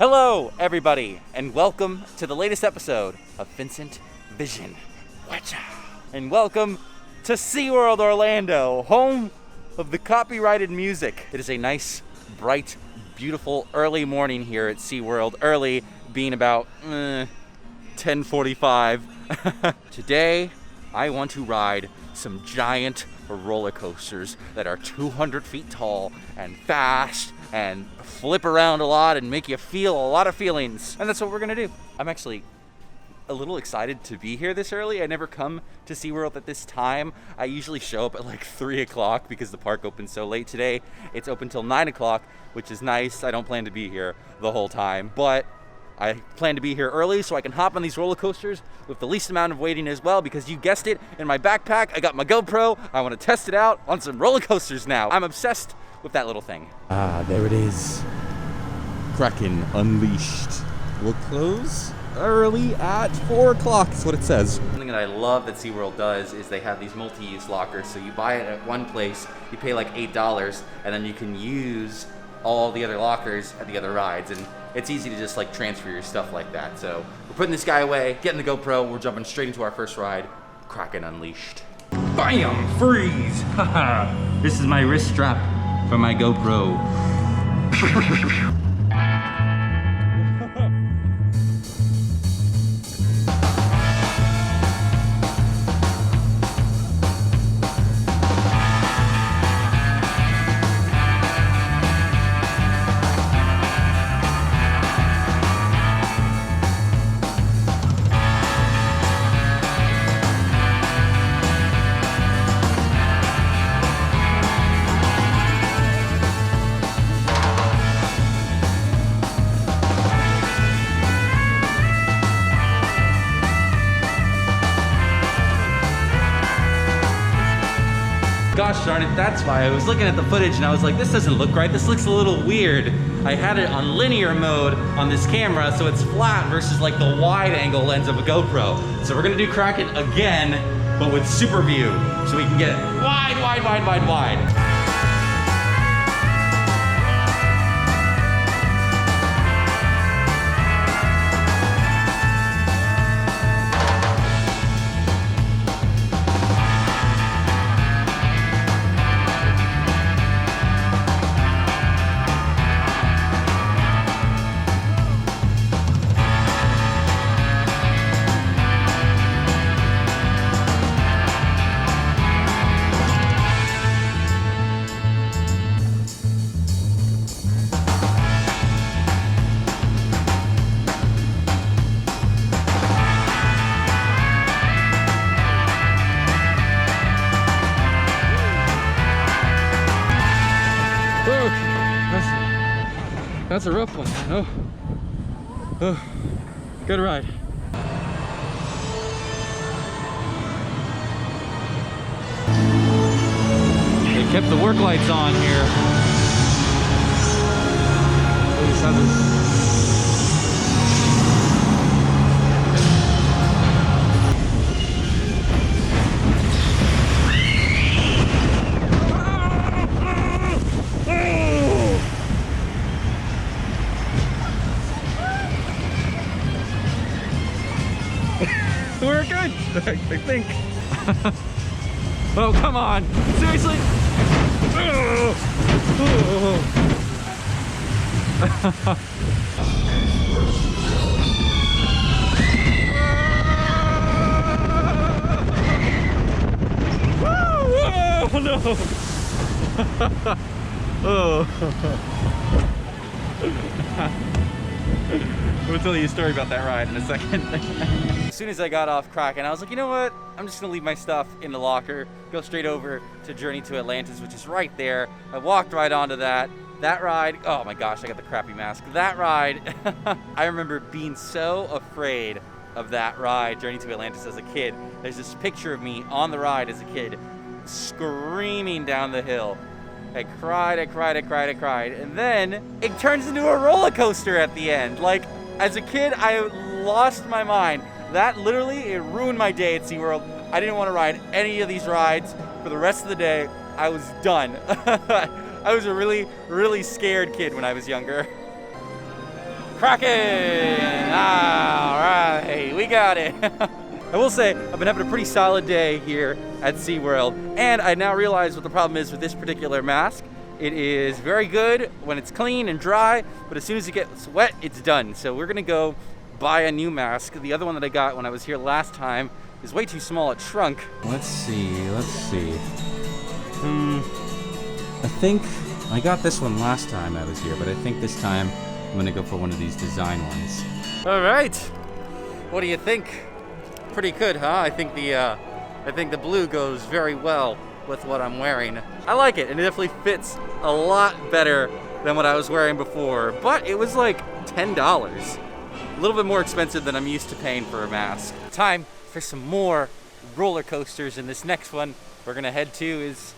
Hello, everybody, and welcome to the latest episode of VincentVision. And welcome to SeaWorld Orlando, home of the copyrighted music. It is a nice, bright, beautiful early morning here at SeaWorld. Early being about 10:45. Today, I want to ride some giant roller coasters that are 200 feet tall and fast and flip around a lot and make you feel a lot of feelings. And that's what we're gonna do. I'm actually a little excited to be here this early. I never come to SeaWorld at this time. I usually show up at like 3 o'clock because the park opens so late today. It's open till 9 o'clock, which is nice. I don't plan to be here the whole time, but I plan to be here early so I can hop on these roller coasters with the least amount of waiting as well, because you guessed it, in my backpack I got my GoPro. I want to test it out on some roller coasters now. I'm obsessed with that little thing. Ah, there it is. Kraken Unleashed. We'll close early at 4 o'clock is what it says. Something that I love that SeaWorld does is they have these multi-use lockers. So you buy it at one place, you pay like $8, and then you can use all the other lockers at the other rides. And it's easy to just like transfer your stuff like that. So we're putting this guy away, getting the GoPro, we're jumping straight into our first ride, Kraken Unleashed. Bam! Freeze! Haha! This is my wrist strap for my GoPro. Gosh darn it, that's why I was looking at the footage and I was like, this doesn't look right, this looks a little weird. I had it on linear mode on this camera, so it's flat versus like the wide angle lens of a GoPro. So we're gonna do Kraken again, but with super view, so we can get it wide, wide, wide, wide, wide. That's a rough one. Oh, good ride. They kept the work lights on here. We're good, I think. Oh, come on. Seriously? Oh, no. Oh. We'll tell you a story about that ride in a second. As soon as I got off Kraken, I was like, you know what? I'm just gonna leave my stuff in the locker, go straight over to Journey to Atlantis, which is right there. I walked right onto that. That ride, oh my gosh, I got the crappy mask. That ride, I remember being so afraid of that ride, Journey to Atlantis, as a kid. There's this picture of me on the ride as a kid, screaming down the hill. I cried. And then it turns into a roller coaster at the end. Like, as a kid, I lost my mind. That literally, it ruined my day at SeaWorld. I didn't want to ride any of these rides for the rest of the day. I was done. I was a really, really scared kid when I was younger. Kraken! All right, we got it. I will say, I've been having a pretty solid day here at SeaWorld, and I now realize what the problem is with this particular mask. It is very good when it's clean and dry, but as soon as it gets wet, it's done. So we're gonna go buy a new mask. The other one that I got when I was here last time is way too small, it shrunk. Let's see. I think I got this one last time I was here, but I think this time I'm gonna go for one of these design ones. All right, what do you think? Pretty good, huh? I think the blue goes very well with what I'm wearing. I like it, and it definitely fits a lot better than what I was wearing before, but it was like $10. A little bit more expensive than I'm used to paying for a mask. Time for some more roller coasters, and this next one we're gonna head to is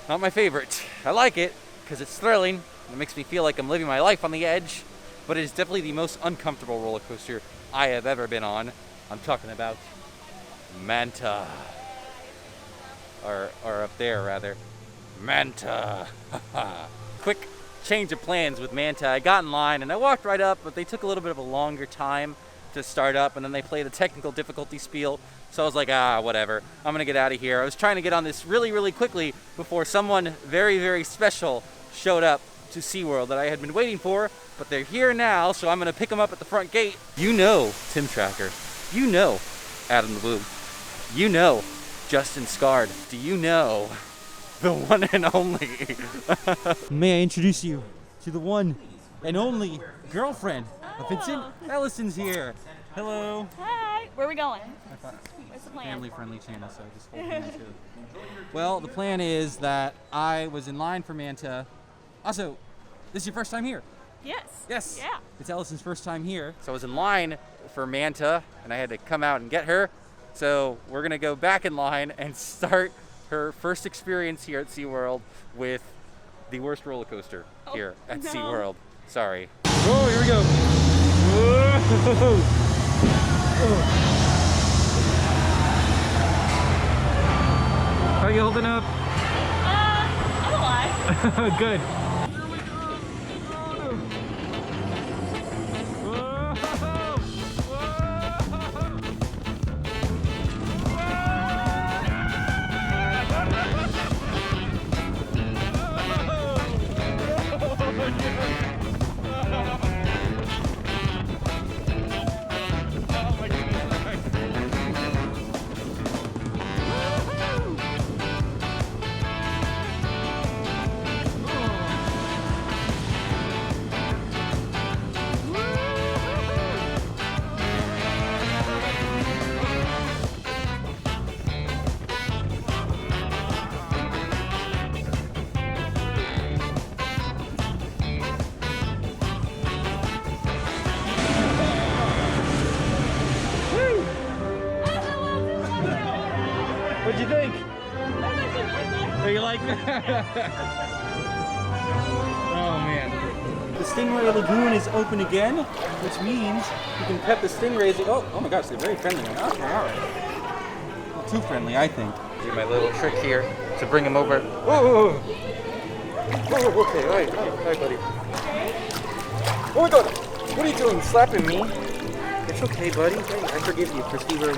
not my favorite. I like it because it's thrilling. It makes me feel like I'm living my life on the edge, but it is definitely the most uncomfortable roller coaster I have ever been on. I'm talking about Manta. Or up there, rather. Manta. Quick change of plans with Manta. I got in line and I walked right up, but they took a little bit of a longer time to start up, and then they played a technical difficulty spiel. So I was like, whatever. I'm gonna get out of here. I was trying to get on this really, really quickly before someone very, very special showed up to SeaWorld that I had been waiting for, but they're here now, so I'm gonna pick them up at the front gate. You know Tim Tracker. You know Adam the Boob. You know Justin Scard. Do you know the one and only? May I introduce you to the one and only girlfriend of Vincent? Ellison's here. Hello. Hi. Where are we going? What's the plan? Family-friendly channel, so just hold me to. Well, the plan is that I was in line for Manta. Also, this is your first time here. Yes. Yes. Yeah. It's Ellison's first time here. So I was in line for Manta, and I had to come out and get her. So we're gonna go back in line and start her first experience here at SeaWorld with the worst roller coaster here at SeaWorld. Sorry. Oh, here we go. How are you holding up? I'm alive. Good. What'd you think? Oh, you like that? Oh man. The Stingray Lagoon is open again, which means you can pet the stingrays. Oh my gosh, they're very friendly. Okay, all right. Well, too friendly, I think. Do my little trick here to bring them over. Oh, okay, all right, hi, buddy. Oh my God, what are you doing? Slapping me? It's okay, buddy. Hey, I forgive you for stealing.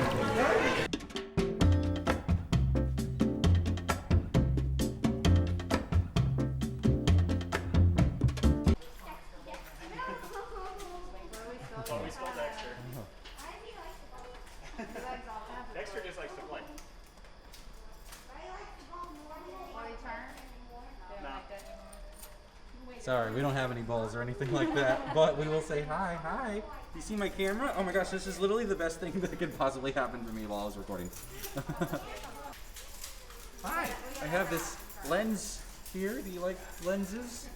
Dexter just likes to play. Sorry, we don't have any balls or anything like that, but we will say hi, hi. Do you see my camera? Oh my gosh, this is literally the best thing that could possibly happen to me while I was recording. Hi, I have this lens here. Do you like lenses?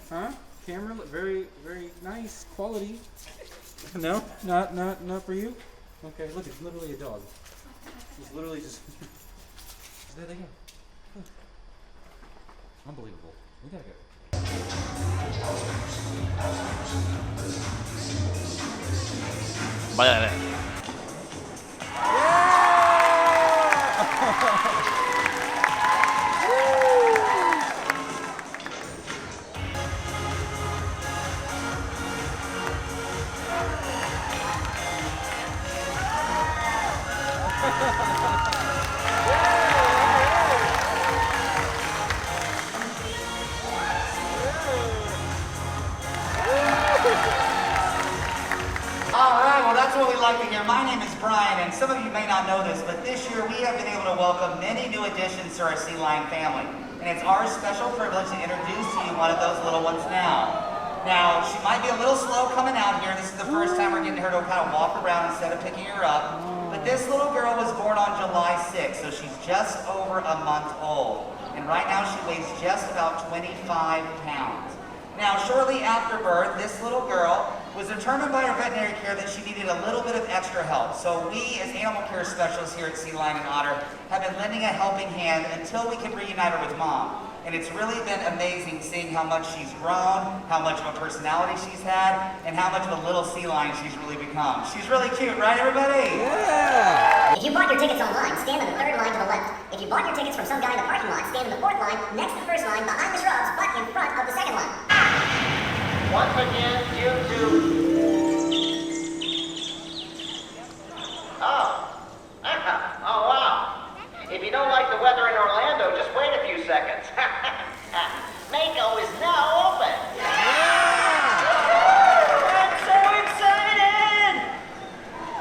Huh? Camera, very, very nice quality. No, not for you. Okay, look, it's literally a dog. It's literally just. There they go. Look. Unbelievable. We gotta go. like to hear. My name is Brian, and some of you may not know this, but this year we have been able to welcome many new additions to our sea lion family. And it's our special privilege to introduce to you one of those little ones now. Now, she might be a little slow coming out here. This is the first time we're getting her to kind of walk around instead of picking her up. But this little girl was born on July 6th, so she's just over a month old. And right now she weighs just about 25 pounds. Now, shortly after birth, this little girl was determined by her veterinary care that she needed a little bit of extra help. So we, as animal care specialists here at Sea Lion and Otter, have been lending a helping hand until we can reunite her with Mom. And it's really been amazing seeing how much she's grown, how much of a personality she's had, and how much of a little sea lion she's really become. She's really cute, right, everybody? Yeah! If you bought your tickets online, stand in the third line to the left. If you bought your tickets from some guy in the parking lot, stand in the fourth line, next to the first line, behind the shrubs, but in front of the second line. Once again, due to... Oh. Oh, wow. If you don't like the weather in Orlando, just wait a few seconds. Mako is now open. I'm so excited!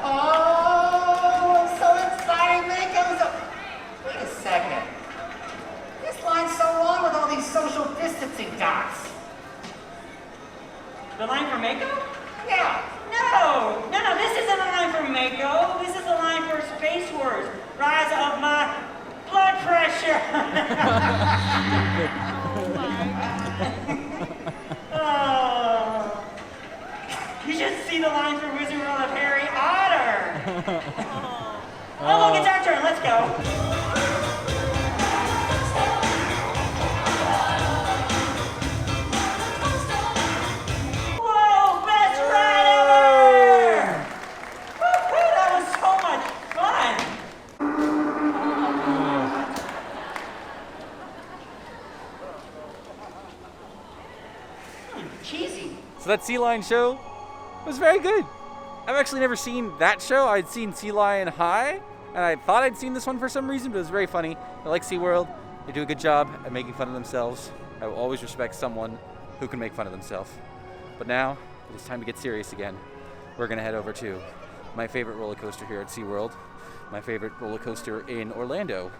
Oh, I'm so excited, Mako's open. Wait a second. This line's so long with all these social distancing dots. The line for Mako? Yeah. No, this isn't a line for Mako. This is a line for Space Wars. Rise of my blood pressure. Oh. You should see the line for Wizard World of Harry Otter. Oh, look, it's our turn. Let's go. So that Sea Lion show was very good. I've actually never seen that show. I'd seen Sea Lion High, and I thought I'd seen this one for some reason, but it was very funny. I like SeaWorld. They do a good job at making fun of themselves. I will always respect someone who can make fun of themselves. But now, it's time to get serious again. We're gonna head over to my favorite roller coaster here at SeaWorld, my favorite roller coaster in Orlando.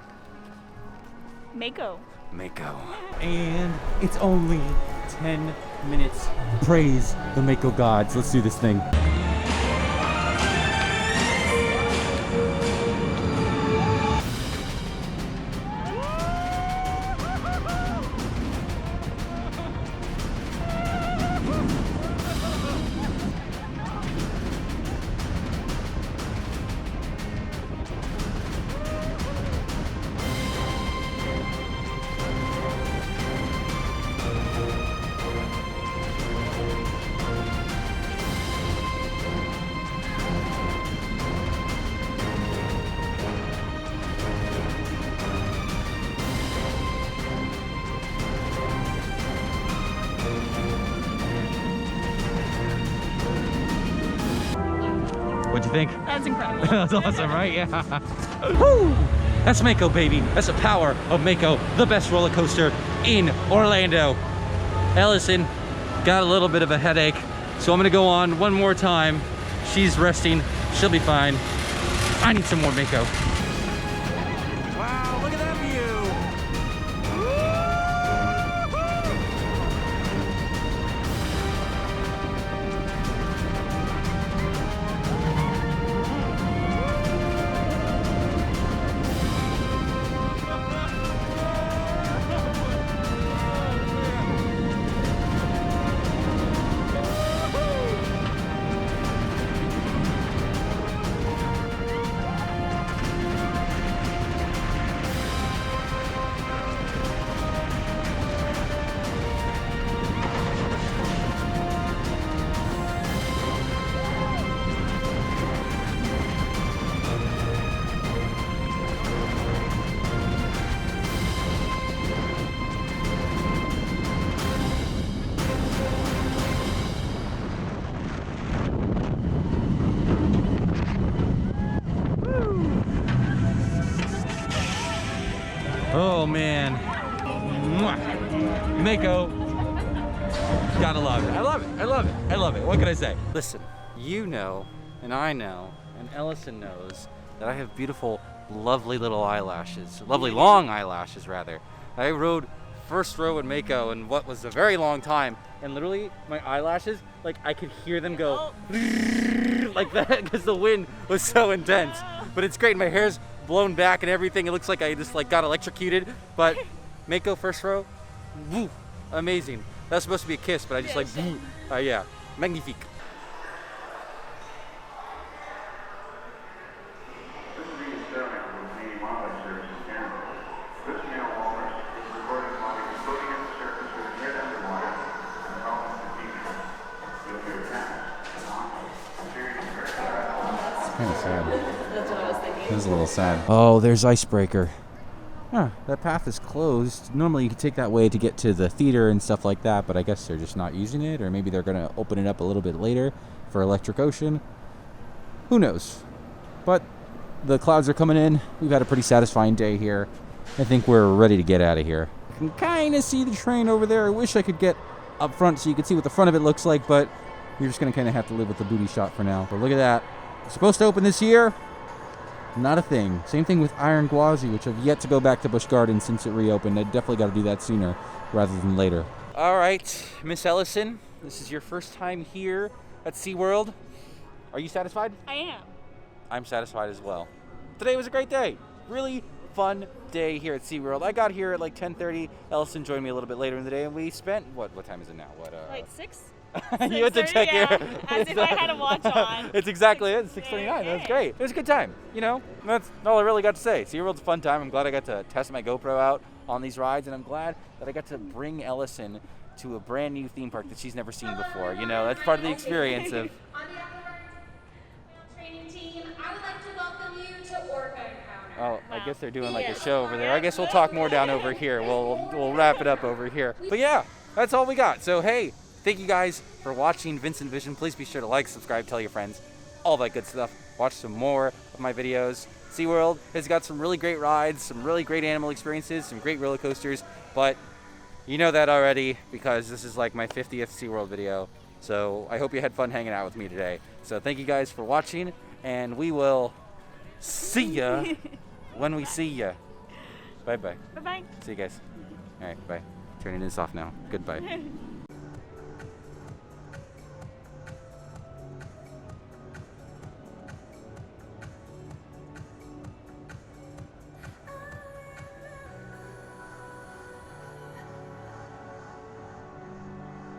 Mako. Mako. And it's only 10 minutes. Praise the Mako gods. Let's do this thing. What'd you think? That's incredible. That's awesome, right? Yeah. Woo! That's Mako, baby. That's the power of Mako, the best roller coaster in Orlando. Ellison got a little bit of a headache, so I'm gonna go on one more time. She's resting. She'll be fine. I need some more Mako. Wow, look at that view. Oh man. Mwah. Mako. Gotta love it. I love it. I love it. I love it. What can I say? Listen, you know, and I know, and Ellison knows, that I have beautiful, lovely little eyelashes. Lovely long eyelashes, rather. I rode first row in Mako in what was a very long time, and literally my eyelashes, like I could hear them go like that because the wind was so intense. But it's great. My hair's blown back and everything. It looks like I just like got electrocuted. But Mako first row, woo, amazing. That's supposed to be a kiss, but I just like, woo, yeah, magnifique. Kind of sad. That's what I was thinking. It was a little sad. Oh, there's Icebreaker. Huh, that path is closed. Normally you could take that way to get to the theater and stuff like that, but I guess they're just not using it, or maybe they're going to open it up a little bit later for Electric Ocean. Who knows? But the clouds are coming in. We've had a pretty satisfying day here. I think we're ready to get out of here. I can kind of see the train over there. I wish I could get up front so you could see what the front of it looks like, but you're just going to kind of have to live with the booty shot for now. But look at that. It's supposed to open this year. Not a thing. Same thing with Iron Gwazi, which I've yet to go back to Busch Gardens since it reopened. I definitely got to do that sooner rather than later. All right, Miss Ellison, this is your first time here at SeaWorld. Are you satisfied? I am. I'm satisfied as well. Today was a great day. Really fun day here at SeaWorld. I got here at like 10:30. Ellison joined me a little bit later in the day, and we spent, what time is it now? Like 6? You had to check yeah, here. as if I had a watch on. It's exactly it. 6:29. That was great. It was a good time. You know, that's all I really got to say. SeaWorld's a fun time. I'm glad I got to test my GoPro out on these rides, and I'm glad that I got to bring Ellison to a brand new theme park that she's never seen before. You know, that's part of the experience of. On behalf of our training team, I would like to welcome you to Orca Encounter. Oh, I guess they're doing like a show over there. I guess we'll talk more down over here. We'll wrap it up over here. But yeah, that's all we got. So hey, thank you guys for watching Vincent Vision. Please be sure to like, subscribe, tell your friends, all that good stuff. Watch some more of my videos. SeaWorld has got some really great rides, some really great animal experiences, some great roller coasters, but you know that already because this is like my 50th SeaWorld video. So I hope you had fun hanging out with me today. So thank you guys for watching, and we will see ya when we see ya. Bye-bye. Bye-bye. See you guys. All right, bye. Turning this off now. Goodbye.